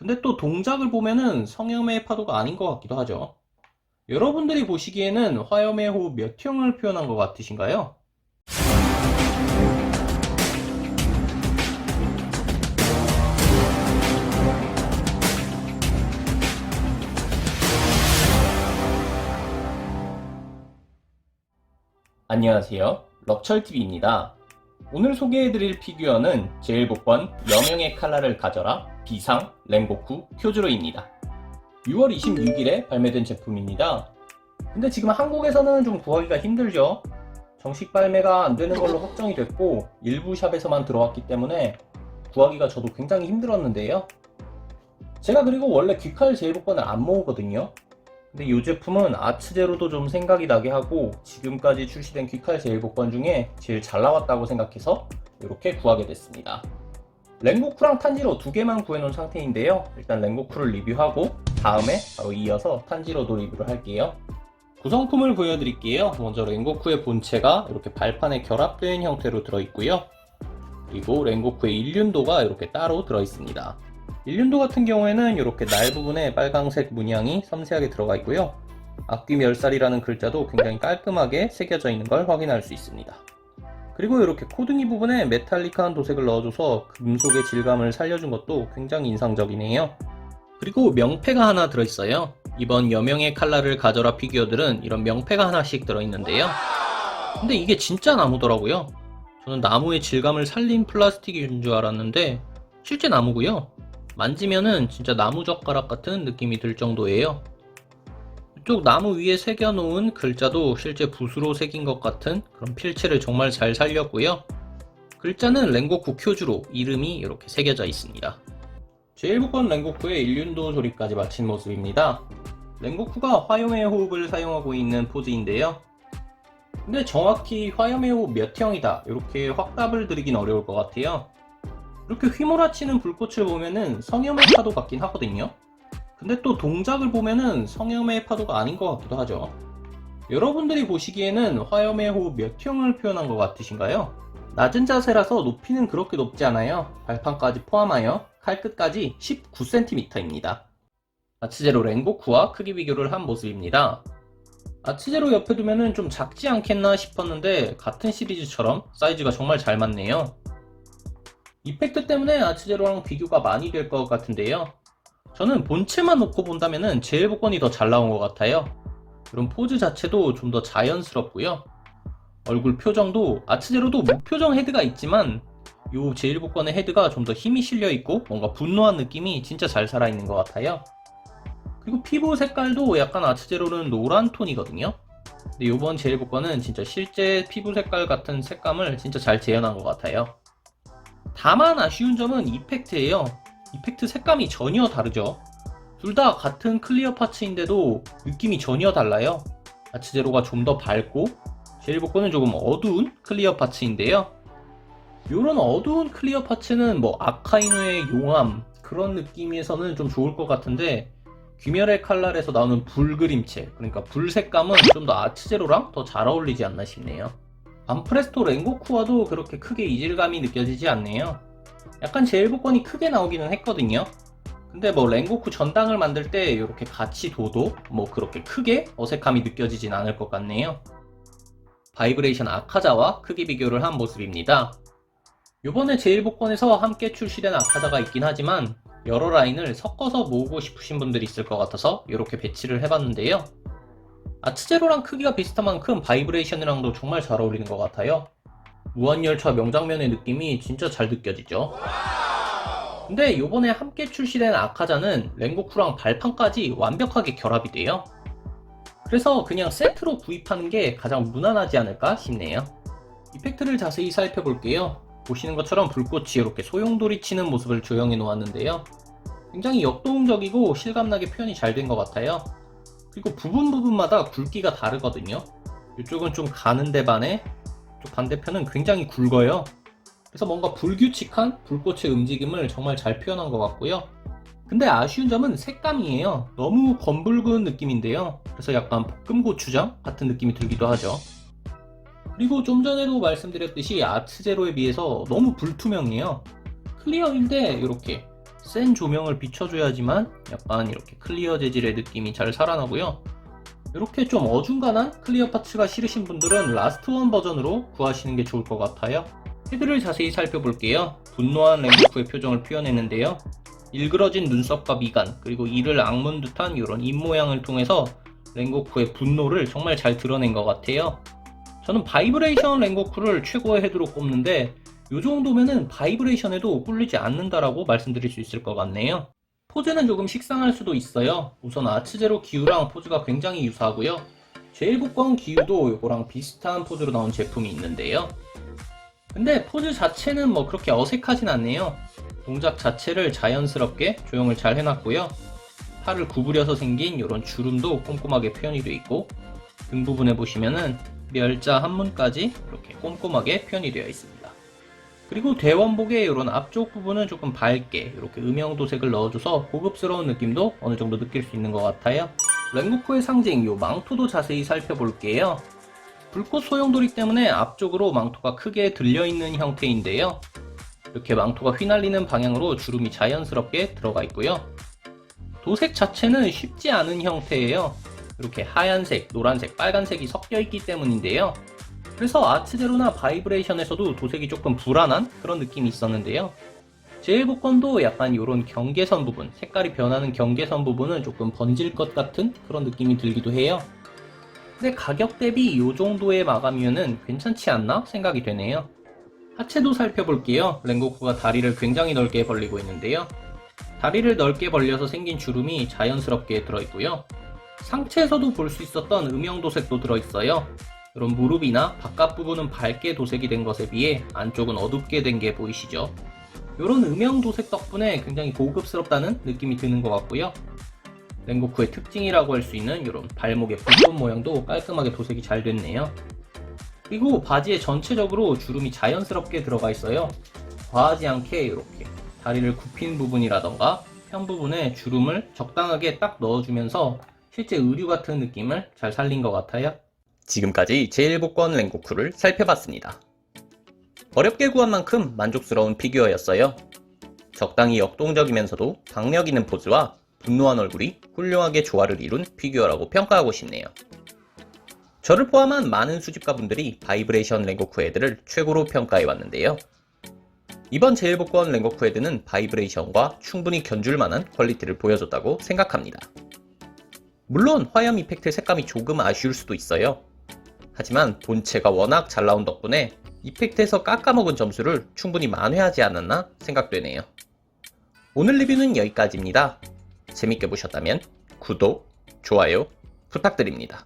근데 또 동작을 보면은 성형의 파도가 아닌 것 같기도 하죠. 여러분들이 보시기에는 화염의 호흡 몇 형을 표현한 것 같으신가요? 안녕하세요. 럭철TV입니다. 오늘 소개해드릴 피규어는 제1복권 여명의 칼날을 가져라 비상 랭고쿠 쿄즈로입니다. 6월 26일에 발매된 제품입니다. 근데 지금 한국에서는 좀 구하기가 힘들죠. 정식 발매가 안 되는 걸로 확정이 됐고 일부 샵에서만 들어왔기 때문에 구하기가 저도 굉장히 힘들었는데요. 제가 그리고 원래 귀칼 제1복권을 안 모으거든요. 근데 이 제품은 아츠제로도 좀 생각이 나게 하고 지금까지 출시된 귀칼 제1복권 중에 제일 잘 나왔다고 생각해서 이렇게 구하게 됐습니다. 랭고쿠랑 탄지로 두 개만 구해놓은 상태인데요. 일단 랭고쿠를 리뷰하고 다음에 바로 이어서 탄지로도 리뷰를 할게요. 구성품을 보여드릴게요. 먼저 랭고쿠의 본체가 이렇게 발판에 결합된 형태로 들어있고요. 그리고 랭고쿠의 일륜도가 이렇게 따로 들어있습니다. 일륜도 같은 경우에는 이렇게 날 부분에 빨강색 문양이 섬세하게 들어가 있고요. 악귀멸살이라는 글자도 굉장히 깔끔하게 새겨져 있는 걸 확인할 수 있습니다. 그리고 이렇게 코등이 부분에 메탈릭한 도색을 넣어줘서 금속의 질감을 살려준 것도 굉장히 인상적이네요. 그리고 명패가 하나 들어있어요. 이번 여명의 칼날을 가져라 피규어들은 이런 명패가 하나씩 들어있는데요. 근데 이게 진짜 나무더라고요. 저는 나무의 질감을 살린 플라스틱인 줄 알았는데 실제 나무고요. 만지면은 진짜 나무젓가락 같은 느낌이 들 정도예요. 이쪽 나무 위에 새겨놓은 글자도 실제 붓으로 새긴 것 같은 그런 필체를 정말 잘 살렸고요. 글자는 랭고쿠 쿄즈로 이름이 이렇게 새겨져 있습니다. 제1복권 랭고쿠의 일륜도 조립까지 마친 모습입니다. 랭고쿠가 화염의 호흡을 사용하고 있는 포즈인데요. 근데 정확히 화염의 호흡 몇 형이다 이렇게 확답을 드리긴 어려울 것 같아요. 이렇게 휘몰아치는 불꽃을 보면은 성염의 파도 같긴 하거든요. 근데 또 동작을 보면은 성염의 파도가 아닌 것 같기도 하죠. 여러분들이 보시기에는 화염의 호흡 몇 형을 표현한 것 같으신가요? 낮은 자세라서 높이는 그렇게 높지 않아요. 발판까지 포함하여 칼끝까지 19cm입니다. 아츠제로 랭고쿠와 크기 비교를 한 모습입니다. 아츠제로 옆에 두면은 좀 작지 않겠나 싶었는데 같은 시리즈처럼 사이즈가 정말 잘 맞네요. 이펙트 때문에 아츠제로랑 비교가 많이 될 것 같은데요. 저는 본체만 놓고 본다면은 제1복권이 더 잘 나온 것 같아요. 이런 포즈 자체도 좀 더 자연스럽고요. 얼굴 표정도 아츠제로도 무표정 헤드가 있지만 요 제1복권의 헤드가 좀 더 힘이 실려있고 뭔가 분노한 느낌이 진짜 잘 살아있는 것 같아요. 그리고 피부 색깔도 약간 아츠제로는 노란 톤이거든요. 근데 요번 제1복권은 진짜 실제 피부 색깔 같은 색감을 진짜 잘 재현한 것 같아요. 다만 아쉬운 점은 이펙트예요. 이펙트 색감이 전혀 다르죠. 둘 다 같은 클리어 파츠인데도 느낌이 전혀 달라요. 아츠제로가 좀 더 밝고 제1복권은 조금 어두운 클리어 파츠인데요. 이런 어두운 클리어 파츠는 뭐 아카이누의 용암 그런 느낌에서는 좀 좋을 것 같은데 귀멸의 칼날에서 나오는 불 그림체 그러니까 불 색감은 좀 더 아츠제로랑 더 잘 어울리지 않나 싶네요. 암프레스토 랭고쿠와도 그렇게 크게 이질감이 느껴지지 않네요. 약간 제1복권이 크게 나오기는 했거든요. 근데 뭐 랭고쿠 전당을 만들 때 이렇게 같이 둬도 뭐 그렇게 크게 어색함이 느껴지진 않을 것 같네요. 바이브레이션 아카자와 크기 비교를 한 모습입니다. 요번에 제1복권에서 함께 출시된 아카자가 있긴 하지만 여러 라인을 섞어서 모으고 싶으신 분들이 있을 것 같아서 이렇게 배치를 해봤는데요. 아츠제로랑 크기가 비슷한 만큼 바이브레이션이랑도 정말 잘 어울리는 것 같아요. 무한열차 명장면의 느낌이 진짜 잘 느껴지죠. 근데 요번에 함께 출시된 아카자는 랭고쿠랑 발판까지 완벽하게 결합이 돼요. 그래서 그냥 세트로 구입하는 게 가장 무난하지 않을까 싶네요. 이펙트를 자세히 살펴볼게요. 보시는 것처럼 불꽃이 이렇게 소용돌이 치는 모습을 조형해 놓았는데요. 굉장히 역동적이고 실감나게 표현이 잘 된 것 같아요. 그리고 부분마다 굵기가 다르거든요. 이쪽은 좀 가는데 반해 또 반대편은 굉장히 굵어요. 그래서 뭔가 불규칙한 불꽃의 움직임을 정말 잘 표현한 것 같고요. 근데 아쉬운 점은 색감이에요. 너무 검붉은 느낌인데요. 그래서 약간 볶음고추장 같은 느낌이 들기도 하죠. 그리고 좀 전에도 말씀드렸듯이 아츠제로에 비해서 너무 불투명해요. 클리어인데 이렇게 센 조명을 비춰줘야지만 약간 이렇게 클리어 재질의 느낌이 잘 살아나고요. 이렇게 좀 어중간한 클리어 파츠가 싫으신 분들은 라스트 원 버전으로 구하시는 게 좋을 것 같아요. 헤드를 자세히 살펴볼게요. 분노한 랭고쿠의 표정을 표현했는데요. 일그러진 눈썹과 미간, 그리고 이를 악문 듯한 이런 입모양을 통해서 랭고쿠의 분노를 정말 잘 드러낸 것 같아요. 저는 바이브레이션 랭고쿠를 최고의 헤드로 꼽는데 이 정도면은 바이브레이션에도 꿀리지 않는다라고 말씀드릴 수 있을 것 같네요. 포즈는 조금 식상할 수도 있어요. 우선 아츠제로 기우랑 포즈가 굉장히 유사하고요. 제일 복권 기우도 이거랑 비슷한 포즈로 나온 제품이 있는데요. 근데 포즈 자체는 뭐 그렇게 어색하진 않네요. 동작 자체를 자연스럽게 조형을 잘 해놨고요. 팔을 구부려서 생긴 이런 주름도 꼼꼼하게 표현이 되어 있고, 등 부분에 보시면은 멸자 한문까지 이렇게 꼼꼼하게 표현이 되어 있습니다. 그리고 대원복의 이런 앞쪽 부분은 조금 밝게 이렇게 음영도색을 넣어줘서 고급스러운 느낌도 어느 정도 느낄 수 있는 것 같아요. 랭고쿠의 상징 요 망토도 자세히 살펴볼게요. 불꽃 소용돌이 때문에 앞쪽으로 망토가 크게 들려있는 형태인데요. 이렇게 망토가 휘날리는 방향으로 주름이 자연스럽게 들어가 있고요. 도색 자체는 쉽지 않은 형태예요. 이렇게 하얀색, 노란색, 빨간색이 섞여 있기 때문인데요. 그래서 아츠제로나 바이브레이션에서도 도색이 조금 불안한 그런 느낌이 있었는데요. 제일 복권도 약간 이런 경계선 부분, 색깔이 변하는 경계선 부분은 조금 번질 것 같은 그런 느낌이 들기도 해요. 근데 가격 대비 이 정도의 마감이면은 괜찮지 않나 생각이 되네요. 하체도 살펴볼게요. 랭고쿠가 다리를 굉장히 넓게 벌리고 있는데요. 다리를 넓게 벌려서 생긴 주름이 자연스럽게 들어있고요. 상체에서도 볼 수 있었던 음영도색도 들어있어요. 이런 무릎이나 바깥 부분은 밝게 도색이 된 것에 비해 안쪽은 어둡게 된 게 보이시죠? 이런 음영도색 덕분에 굉장히 고급스럽다는 느낌이 드는 것 같고요. 랭고쿠의 특징이라고 할 수 있는 이런 발목의 불꽃 모양도 깔끔하게 도색이 잘 됐네요. 그리고 바지에 전체적으로 주름이 자연스럽게 들어가 있어요. 과하지 않게 이렇게 다리를 굽힌 부분이라던가 편 부분에 주름을 적당하게 딱 넣어주면서 실제 의류 같은 느낌을 잘 살린 것 같아요. 지금까지 제일 복권 랭고쿠를 살펴봤습니다. 어렵게 구한 만큼 만족스러운 피규어였어요. 적당히 역동적이면서도 박력 있는 포즈와 분노한 얼굴이 훌륭하게 조화를 이룬 피규어라고 평가하고 싶네요. 저를 포함한 많은 수집가분들이 바이브레이션 랭고쿠 헤드를 최고로 평가해왔는데요. 이번 제일 복권 랭고쿠 헤드는 바이브레이션과 충분히 견줄 만한 퀄리티를 보여줬다고 생각합니다. 물론 화염 이펙트 색감이 조금 아쉬울 수도 있어요. 하지만 본체가 워낙 잘 나온 덕분에 이펙트에서 깎아먹은 점수를 충분히 만회하지 않았나 생각되네요. 오늘 리뷰는 여기까지입니다. 재밌게 보셨다면 구독, 좋아요 부탁드립니다.